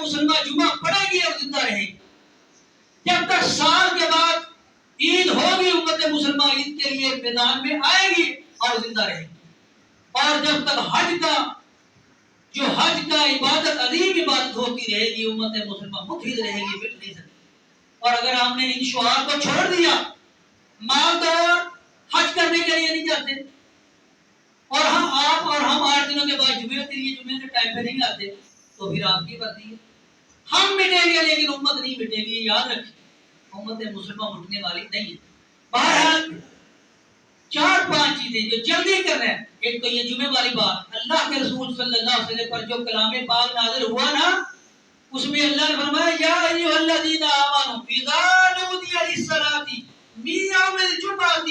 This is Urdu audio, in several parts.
مسلمان جمعہ پڑھے گی اور زندہ رہے گی. جب تک سال کے بعد عید ہوگی امت مسلمان عید کے لیے میدان میں آئے گی اور زندہ رہے گی. اور جب تک حج کا عبادت عظیم عبادت ہوتی رہے گی امت مسلمان مفید رہے گی، مٹ نہیں سکتی. اور اگر ہم نے ان شعار کو چھوڑ دیا، مال تو حج کرنے کے لیے نہیں جاتے، اور آپ اور ہم 8 دنوں کے بعد جمعے کے لیے جمعے کے ٹائم پہ نہیں آتے، تو پھر آپ کی غلطی ہے. ہم مٹیں گے لیکن امت نہیں مٹے گی. یاد رکھیں امت مسلمہ مٹنے والی نہیں ہے. بہرحال 4-5 چیزیں جو جلدی کر رہے ہیں. ایک تو یہ جمعے والی بات، اللہ کے رسول صلی اللہ علیہ وسلم پر جو کلام پاک نازل ہوا نا، اس میں اللہ نے فرمایا یا ایھا الذین آمنوا اذا نودی للصلاۃ من یوم الجمعۃ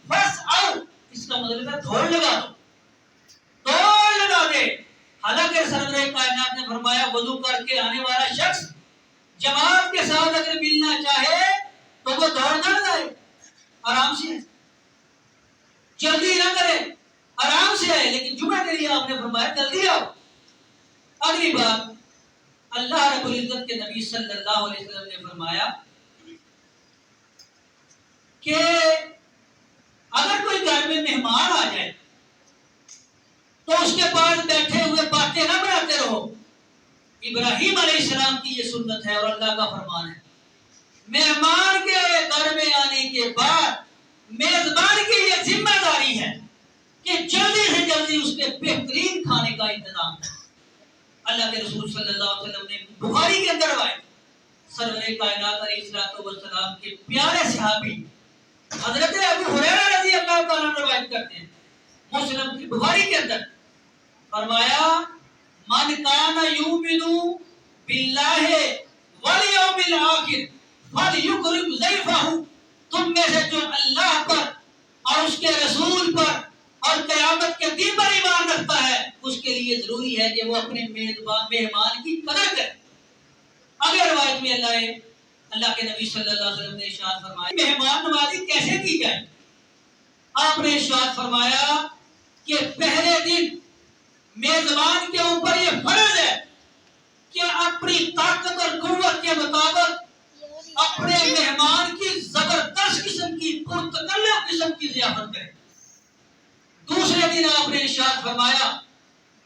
فاسعوا. اس کا مطلب ہے دوڑ لگا دو، دوڑ لگا دے. حالانکہ سرور کائنات نے فرمایا وضو کر کے آنے والا شخص جماعت کے ساتھ اگر ملنا چاہے تو وہ دوڑ نہ لگائے، آرام سے جلدی نہ کرے، آرام سے آئے. لیکن جمعہ کے لیے آپ نے فرمایا جلدی آؤ. اگلی بات، اللہ رب العزت کے نبی صلی اللہ علیہ وسلم نے فرمایا کہ اگر کوئی گھر میں مہمان آ جائے تو اس کے پاس بیٹھے ہوئے باتیں نہ بناتے رہو. ابراہیم علیہ السلام کی یہ سنت ہے اور اللہ کا فرمان ہے. مہمان کے گھر میں آنے کے بعد میزبان کی یہ ذمہ داری ہے کہ جلدی سے جلدی اس کے بہترین کھانے کا انتظام کرے. اللہ کے رسول صلی اللہ علیہ وسلم نے بخاری کے اندر روایت، سرور کائنات علیہ الصلوۃ والسلام کے پیارے صحابی حضرت ابو ہریرہ رضی اللہ تعالیٰ عنہ روایت کرتے ہیں، مسلم کی بخاری کے اندر فرمایا من کان یؤمن باللہ والیوم الآخر فلیکرم ضیفہ. تم میں سے جو اللہ پر اور اس کے رسول پر اور قیامت کے دن پر ایمان رکھتا ہے اس کے لیے ضروری ہے کہ وہ اپنے مہمان کی قدر کرے. اگلی روایت میں اللہ کے نبی صلی اللہ علیہ وسلم نے ارشاد فرمایا مہمان نوازی کیسے کی جائے. آپ نے ارشاد فرمایا کہ پہلے دن میزبان کے اوپر یہ فرض ہے کہ اپنی طاقت اور قوت کے مطابق اپنے مہمان کی زبردست قسم کی پرتکلف قسم کی ضیافت کرے. دوسرے دن آپ نے ارشاد فرمایا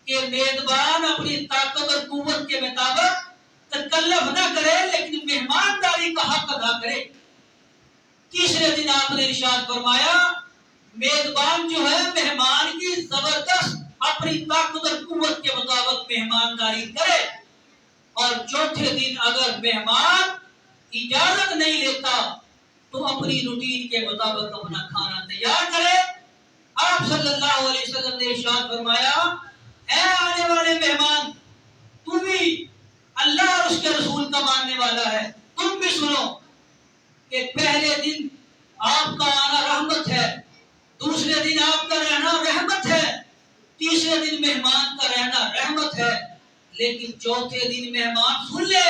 کہ میزبان اپنی طاقت اور قوت کے مطابق تکلف نہ کرے لیکن مہمانداری کا حق ادا کرے. تیسرے دن آپ نے ارشاد فرمایا میزبان جو ہے مہمان کی زبردست اپنی طاقت اور قوت کے مطابق مہمانداری کرے. اور چوتھے دن اگر مہمان اجازت نہیں لیتا تو اپنی روٹین کے مطابق اپنا کھانا تیار کرے. آپ صلی اللہ علیہ وسلم نے ارشاد فرمایا اے آنے والے مہمان، تم بھی اللہ اور اس کے رسول کا ماننے والا ہے، تم بھی سنو کہ پہلے دن آپ کا آنا رحمت ہے، دوسرے دن آپ کا رہنا رحمت ہے، تیسرے دن مہمان کا رہنا رحمت ہے. لیکن چوتھے دن مہمان سن لے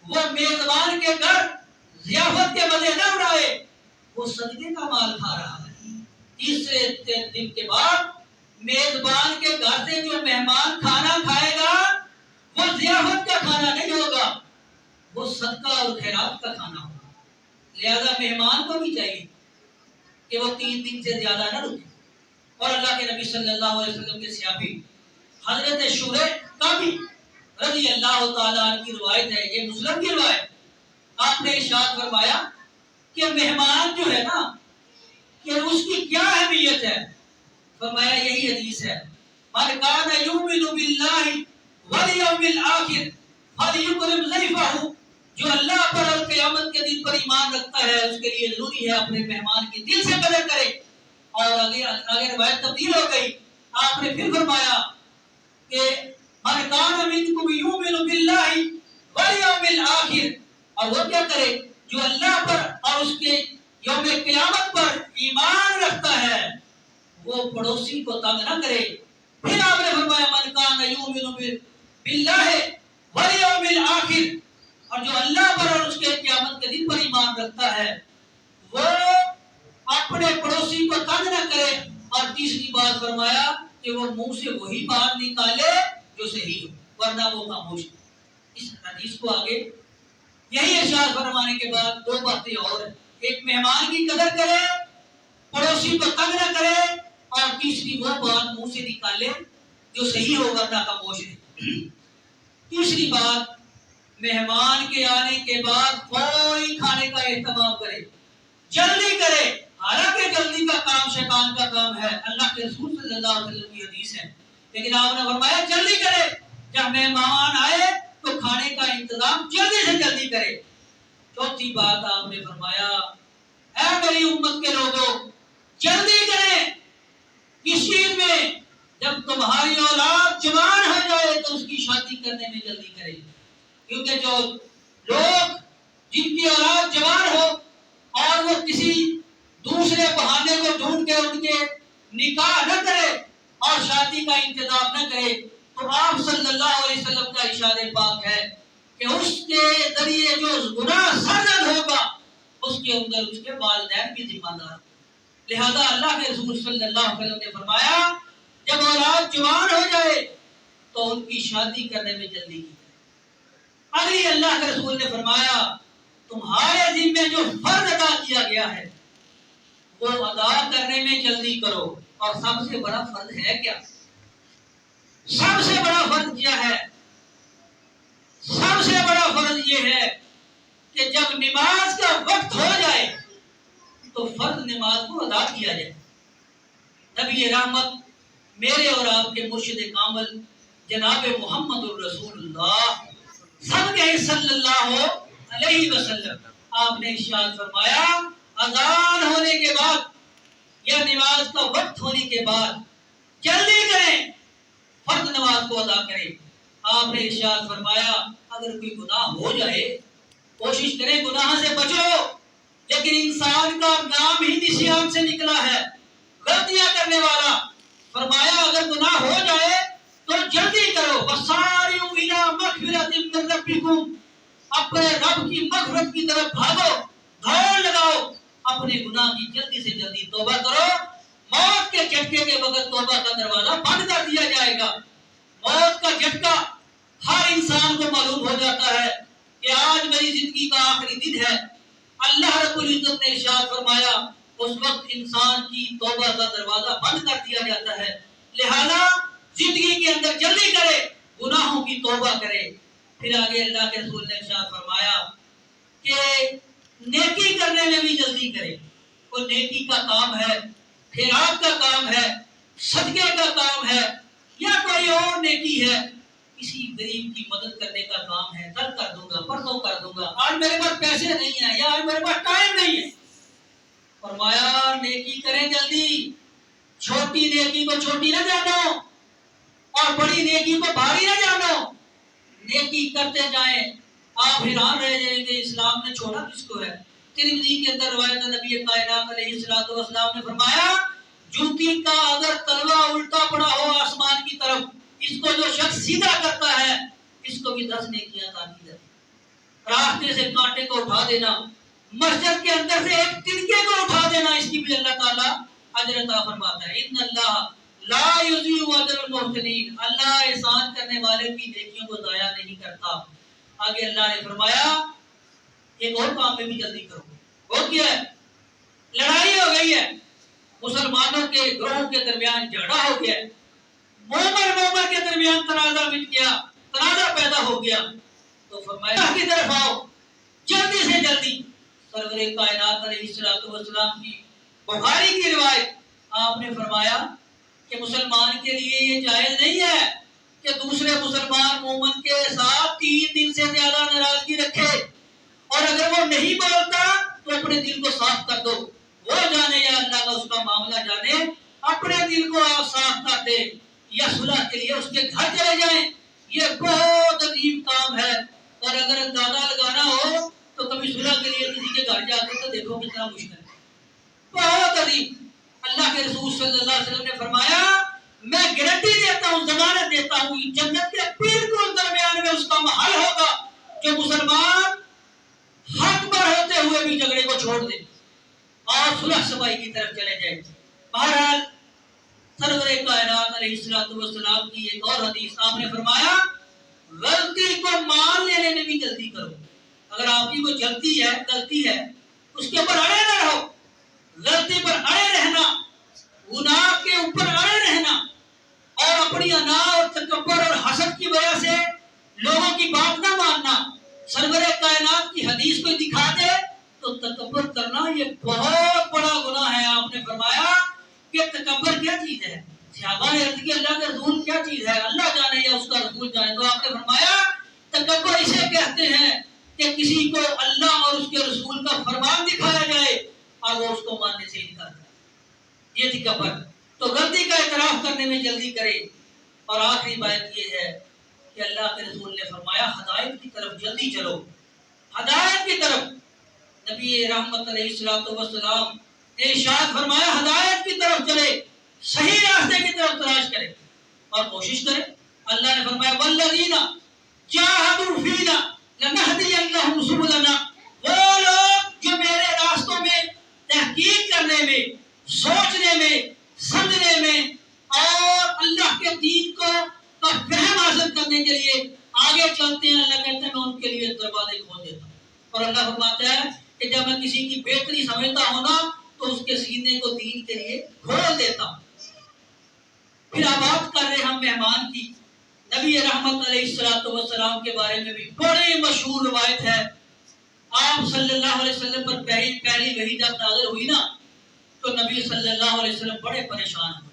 وہ میزبان کے گھر ضیافت کے مزے نہ اڑائے، وہ صدقے کا مال کھا رہا ہے. تیسرے دن کے بعد میزبان کے گھر سے جو مہمان کھانا کھائے گا وہ ضیافت کا کھانا نہیں ہوگا، وہ صدقہ اور خیرات کا کھانا ہوگا. لہذا مہمان کو بھی چاہیے کہ وہ 3 دن سے زیادہ نہ رکے. اور اللہ کے نبی صلی اللہ علیہ وسلم کے صحابی حضرت شریح کعبی رضی اللہ تعالیٰ عنہ کی روایت ہے، یہ مسلم کی روایت. آپ نے ارشاد فرمایا کہ مہمان جو ہے نا کہ اس کی کیا اہمیت ہے. فرمایا یہی حدیث ہے من کان یؤمن باللہ والیوم الآخر فلیکرم ضیفہ. جو اللہ پر اور قیامت کے دن پر ایمان رکھتا ہے اس کے لیے ضروری ہے اپنے مہمان کی دل سے قدر کرے. اور آگے روایت تبدیل ہو گئی. آپ نے پھر فرمایا کہ من کان منکم یؤمن باللہ والیوم الآخر، اور وہ کیا کرے جو اللہ پر اور اس کے یوم قیامت پر ایمان رکھتا ہے وہ پڑوسی کو تنگ نہ کرے. پھر آپ نے فرمایا من کان یؤمن باللہ والیوم الآخر، اور جو اللہ پر اور اس کے قیامت کے دن پر ایمان رکھتا ہے وہ اپنے پڑوسی کو تنگ نہ کرے. اور تیسری بات فرمایا کہ وہ منہ سے وہی بات نکالے جو صحیح ہو ورنہ وہ خاموش. اس حدیث کو آگے یہی ارشاد فرمانے کے بعد دو باتیں اور ہیں. ایک مہمان کی قدر کرے، پڑوسی کو تنگ نہ کرے، اور تیسری وہ بات منہ سے نکالے جو صحیح ہو ورنہ خاموش ہے. تیسری بات، مہمان کے آنے کے بعد فوری کھانے کا اہتمام کرے، جلدی کرے. حالانکہ جلدی کا کام شیطان کا کام ہے، اللہ کے رسول صلی اللہ علیہ وسلم کی حدیث ہے، لیکن آپ نے فرمایا جلدی کرے. جب مہمان آئے تو کھانے کا انتظام جلدی سے جلدی کرے. چوتھی بات آپ نے فرمایا، اے میری امت کے لوگوں، جلدی کریں کس چیز میں؟ جب تمہاری اولاد جوان ہو جائے تو اس کی شادی کرنے میں جلدی کریں. کیونکہ جو لوگ جن کی اولاد جوان ہو اور وہ کسی دوسرے بہانے کو ڈھونڈ کے ان کے نکاح نہ کرے اور شادی کا انتظام نہ کرے، تو آپ صلی اللہ علیہ وسلم کا ارشاد پاک ہے کہ اس کے ذریعے جو گناہ سرزد ہوگا اس کے اندر اس کے والدین بھی ذمہ دار. لہذا اللہ کے رسول صلی اللہ علیہ وسلم نے فرمایا جب اولاد جوان ہو جائے تو ان کی شادی کرنے میں جلدی کی. اگلی اللہ کے رسول نے فرمایا تمہارے ذمہ جو فرض ادا کیا گیا ہے وہ ادا کرنے میں جلدی کرو. اور سب سے بڑا فرض ہے کیا؟ سب سے بڑا فرض کیا ہے؟ سب سے بڑا فرض یہ ہے کہ جب نماز کا وقت ہو جائے تو فرض نماز کو ادا کیا جائے. نبی رحمت میرے اور آپ کے مرشد کامل جناب محمد الرسول اللہ سب کے صلی اللہ علیہ وسلم آپ نے ارشاد فرمایا اذان ہونے کے بعد یا نماز کا وقت ہونے کے بعد جلدی کریں، فرض نماز کو ادا کریں. آپ نے ارشاد فرمایا اگر کوئی گناہ ہو جائے کوشش کریں گناہ سے بچو، لیکن انسان کا نام ہی نسیان سے نکلا ہے، غلطیاں کرنے والا. فرمایا اگر گناہ ہو جائے تو جلدی کرو، وسارعوا الی مغفرۃ من ربکم، اپنے رب کی مغفرت کی طرف بھاگو، دوڑ لگاؤ، اپنے گناہ کی جلدی سے جلدی توبہ کرو. موت کے جھٹکے کے وقت توبہ کا دروازہ بند کر دیا جائے گا. موت کا جھٹکا ہر انسان کو معلوم ہو جاتا ہے کہ آج میری زندگی کا آخری دن ہے. اللہ رب العزت نے ارشاد فرمایا اس وقت انسان کی توبہ کا دروازہ بند کر دیا جاتا ہے. لہذا زندگی کے اندر جلدی کرے، گناہوں کی توبہ کرے. پھر آگے اللہ کے رسول نے ارشاد فرمایا کہ نیکی کرنے میں بھی جلدی کرے. کوئی نیکی کا کام ہے، خیرات کا کام ہے، صدقے کا کام ہے، یا کوئی اور نیکی ہے، کسی غریب کی مدد کرنے کا کام ہے، کل کر دوں گا، پرسوں کر دوں گا، آج میرے پاس پیسے نہیں ہیں یا آج میرے پاس ٹائم نہیں ہے. فرمایا نیکی کریں جلدی. چھوٹی نیکی کو چھوٹی نہ جانو اور بڑی نیکی کو بھاری نہ جانو. نیکی کرتے جائیں، آپ حیران رہ جائیں گے اسلام نے چھوڑا کس کو ہے. ترمذی کے اندر روایت نبی کائنات علیہ الصلوۃ والسلام نے فرمایا جوتی کا اگر تلوا الٹا پڑا ہو آسمان کی طرف، اس کو جو شخص سیدھا کرتا ہے اس کو بھی 10 نیکیاں عطا ہے. راستے سے کانٹے کو اٹھا دینا، مسجد کے اندر سے ایک تنکے کو اٹھا دینا، اس کی بھی اللہ تعالیٰ اجر عطا فرماتا ہے. ان اللہ لا یضیع اجر المحسنین، اللہ احسان کرنے والے کی نیکیوں کو ضائع نہیں کرتا. آگے اللہ نے فرمایا ایک اور کام میں بھی جلدی کرو. وہ کیا ہے؟ لڑائی ہو گئی ہے، مسلمانوں کے گروہوں کے درمیان جھگڑا ہو گیا، مومن کے درمیان تنازع مٹ گیا، تنازع پیدا ہو گیا. تو فرمایا اللہ کی طرف آؤ جلدی سے جلدی. سرور کائنات علیہ الصلوۃ والسلام کی بخاری کی روایت، آپ نے فرمایا کہ مسلمان کے لیے یہ جائز نہیں ہے کہ دوسرے مسلمان مومن کے ساتھ 3 دن سے زیادہ ناراضگی رکھے، اور اگر وہ نہیں بولتا تو اپنے دل کو صاف کر دو. وہ جانے یا اللہ کا اس کا معاملہ جانے، اپنے دل کو آپ صاف کر دے یا صلح کے لیے اس کے گھر چلے جائیں. یہ بہت عظیم کام ہے، اور اگر اندازہ لگانا ہو تو کبھی صلح کے لیے کسی کے گھر جاتے تو دیکھو کتنا مشکل ہے، بہت عظیم. اللہ کے رسول صلی اللہ علیہ وسلم نے فرمایا میں گارنٹی دیتا ہوں، ضمانت دیتا ہوں، جنت کے بالکل درمیان میں اس کا محل ہوگا جو مسلمان حق پر ہوتے ہوئے بھی جھگڑے کو چھوڑ دے اور صلح صفائی کی طرف چلے جائیں. بہرحال سرور کائنات علیہ الصلوۃ والسلام کی ایک اور حدیث، آپ نے فرمایا غلطی کو مان لینے میں بھی جلدی کرو. اگر آپ کی کوئی غلطی ہے اس کے اوپر اڑے نہ رہو. غلطی پر اڑے رہنا، گناہ کے اوپر اڑے رہنا اور اپنی انا اور تکبر اور حسد کی وجہ سے لوگوں کی بات نہ ماننا. سرور کائنات کی حدیث کو دکھا دے تو تکبر کرنا یہ بہت بڑا گناہ ہے. آپ نے فرمایا کہ تکبر کیا چیز ہے؟ صحابہ نے عرض کی اللہ کے رسول کیا چیز ہے؟ اللہ جانے یا اس کا رسول جانے. تو آپ نے فرمایا تکبر اسے کہتے ہیں کہ کسی کو اللہ اور اس کے رسول کا فرمان دکھایا جائے اور وہ اس کو ماننے سے انکار کرے. یہ تکبر. تو غلطی کا اعتراف کرنے میں جلدی کرے. اور آخری بات یہ ہے کہ اللہ کے رسول نے فرمایا ہدایت کی طرف جلدی چلو. ہدایت کی طرف نبی رحمت علیہ الصلوۃ والسلام نے ارشاد فرمایا ہدایت کی طرف چلے، صحیح راستے کی طرف تلاش کرے اور کوشش کرے. اللہ نے فرمایا والذین جاہدوا فینا لنہدینہم سبلنا. وہ لوگ جو میرے راستوں میں تحقیق کرنے میں، سوچنے میں، سمجھنے میں اور اللہ کے دین کو فہم حاصل کرنے کے لیے آگے چلتے ہیں، اللہ کہتے ہیں میں ان کے لیے دروازے کھول دیتا ہوں. اور اللہ فرماتا ہے کہ جب میں کسی کی بہتری سمجھتا ہوں نا تو اس کے سینے کو دین کے لیے کھول دیتا ہوں. پھر اب بات کر رہے ہم مہمان کی. نبی رحمت علیہ الصلوۃ والسلام کے بارے میں بھی بڑی مشہور روایت ہے. آپ صلی اللہ علیہ وسلم پر پہلی وحی جب نازل ہوئی نا تو نبی صلی اللہ علیہ وسلم بڑے پریشان ہوئے.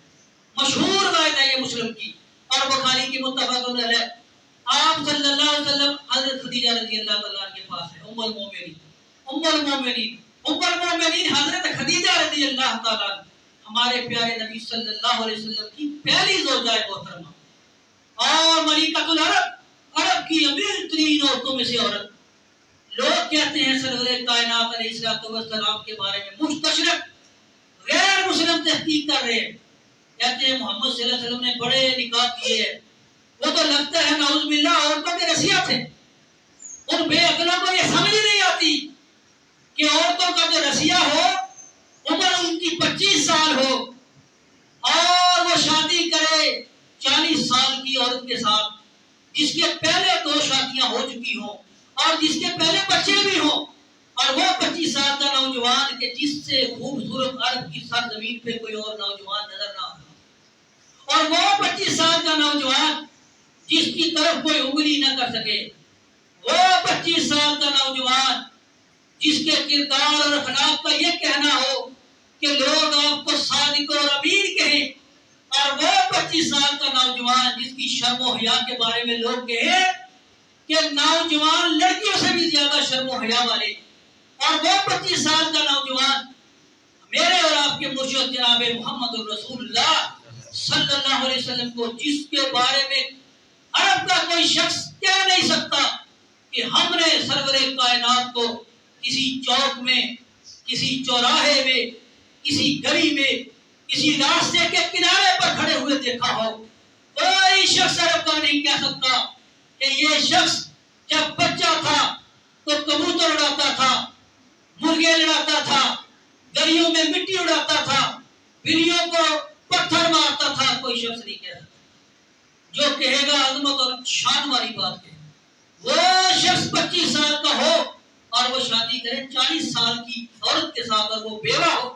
مشہور روایت ہے یہ مسلم کی اور بخاری کی متفق علیہ. آپ صلی اللہ علیہ وسلم حضرت خدیجہ رضی اللہ تعالیٰ کے پاس ہے. ام المومنین حضرت خدیجہ رضی اللہ تعالیٰ ہمارے پیارے نبی صلی اللہ علیہ وسلم کی پہلی زوجہ محترمہ اور ملکۃ العرب، عرب کی امیر ترین عورتوں میں سے عورت. لوگ کہتے ہیں سرور کائنات علیہ الصلوۃ والسلام کے بارے میں مستشرق غیر مسلم تحقیق کر رہے ہیں. کہتے ہیں محمد صلی اللہ علیہ وسلم نے بڑے نکاح کیے ہیں. وہ تو لگتا ہے نعوذ باللہ عورتوں کے رسیا تھے. ان بے عقلوں کو یہ سمجھ نہیں آتی کہ عورتوں کا جو رسیا ہو عمر ان کی 25 سال ہو اور وہ شادی کرے 40 سال کی عورت کے ساتھ جس کے پہلے 2 شادیاں ہو چکی ہوں اور جس کے پہلے بچے بھی ہوں، اور وہ 25 سال کا نوجوان کہ جس سے خوبصورت عرب کی سرزمین پہ کوئی اور نوجوان نظر نہ آتا، اور وہ 25 سال کا نوجوان جس کی طرف کوئی انگلی نہ کر سکے، وہ 25 سال کا نوجوان جس کے کردار اور اخلاق کا یہ کہنا ہو کہ لوگ آپ کو صادق اور امین کہیں، اور وہ 25 سال کا نوجوان جس کی شرم و حیا کے بارے میں لوگ کہیں کہ نوجوان لڑکیوں سے بھی زیادہ شرم و حیا والے، اور وہ 25 سال کا نوجوان میرے اور آپ کے مرشد جناب محمد رسول اللہ صلی اللہ علیہ وسلم کو جس کے بارے میں عرب کا کوئی شخص کہہ نہیں سکتا کہ ہم نے سرور کائنات کو کسی چوک میں، کسی چوراہے میں، کسی گلی میں، کسی راستے کے کنارے پر کھڑے ہوئے دیکھا ہو. کوئی شخص عرب کا نہیں کہہ سکتا کہ یہ شخص جب بچہ تھا تو کبوتر اڑاتا تھا، مرغے لڑاتا تھا، گلیوں میں مٹی اڑاتا تھا، بلیوں کو پتھر مارتا تھا. کوئی شخص نہیں کہہ سکتا. جو کہے گا عظمت اور شان والی بات ہے. وہ شخص 25 سال کا ہو اور وہ شادی کرے 40 سال کی عورت کے ساتھ اور وہ بیوہ ہو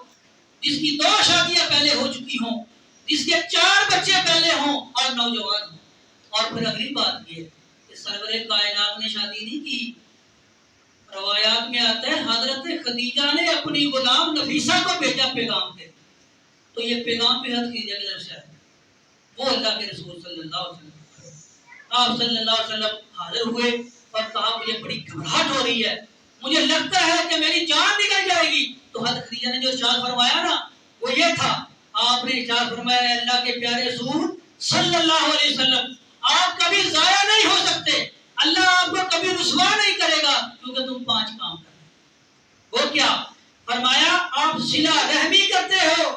جس کی 2 شادیاں پہلے ہو چکی ہوں، جس کے 4 بچے پہلے ہوں اور نوجوان ہوں. اور پھر اگلی بات یہ کہ سرور کائنات نے شادی نہیں کی. روایات میں آتا ہے حضرت خدیجہ نے اپنی غلام نفیسہ کو بھیجا پیغام پہ. تو یہ پیغام بھی حضرت خدیجہ کی طرف سے آیا. وہ اللہ کے رسول صلی اللہ علیہ وسلم، آپ صلی اللہ علیہ وسلم حاضر ہوئے اور کہا مجھے بڑی گھبراہٹ ہو رہی ہے، مجھے لگتا ہے کہ میری جان نکل جائے گی. تو حضرت خدیجہ نے جو ارشاد فرمایا نا وہ یہ تھا، آپ نے ارشاد فرمایا اللہ کے پیارے رسول صلی اللہ علیہ وسلم آپ کبھی ضائع نہیں ہو سکتے، اللہ آپ کو کبھی رسوا نہیں کرے گا کیونکہ تم 5 کام کرتے. وہ کیا فرمایا؟ آپ صلہ رحمی کرتے ہو،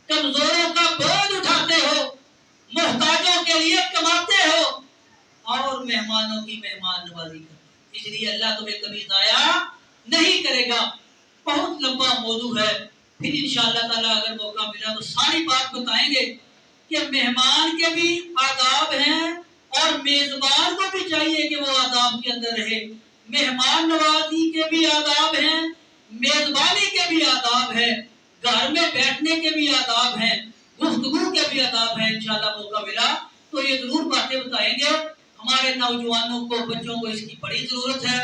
کمزوروں کا بوجھ اٹھاتے ہو، محتاجوں کے لیے کماتے ہو اور مہمانوں کی مہمان نوازی کرتے ہو. اس لیے اللہ تمہیں کبھی ضائع نہیں کرے گا. بہت لمبا موضوع ہے، پھر انشاءاللہ تعالی اگر موقع ملا تو ساری بات بتائیں گے کہ مہمان کے بھی آداب ہیں اور میزبان کو بھی چاہیے کہ وہ آداب کے اندر رہے. مہمان نوازی کے بھی آداب ہیں, میزبانی کے بھی آداب ہیں, گھر میں بیٹھنے کے بھی آداب ہیں, گفتگو کے بھی آداب ہیں. انشاءاللہ موقع ملا تو یہ ضرور باتیں بتائیں گے. ہمارے نوجوانوں کو, بچوں کو اس کی بڑی ضرورت ہے.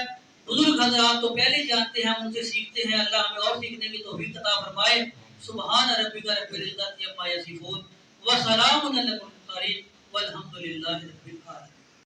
بزرگ حضرات تو پہلے جانتے ہیں, ہم ان سے سیکھتے ہیں. اللہ ہمیں اور سیکھنے کی توفیق عطا فرمائے. سبحان ربک رب العزت عما یصفون وسلام علی المرسلین والحمد للہ رب العالمین.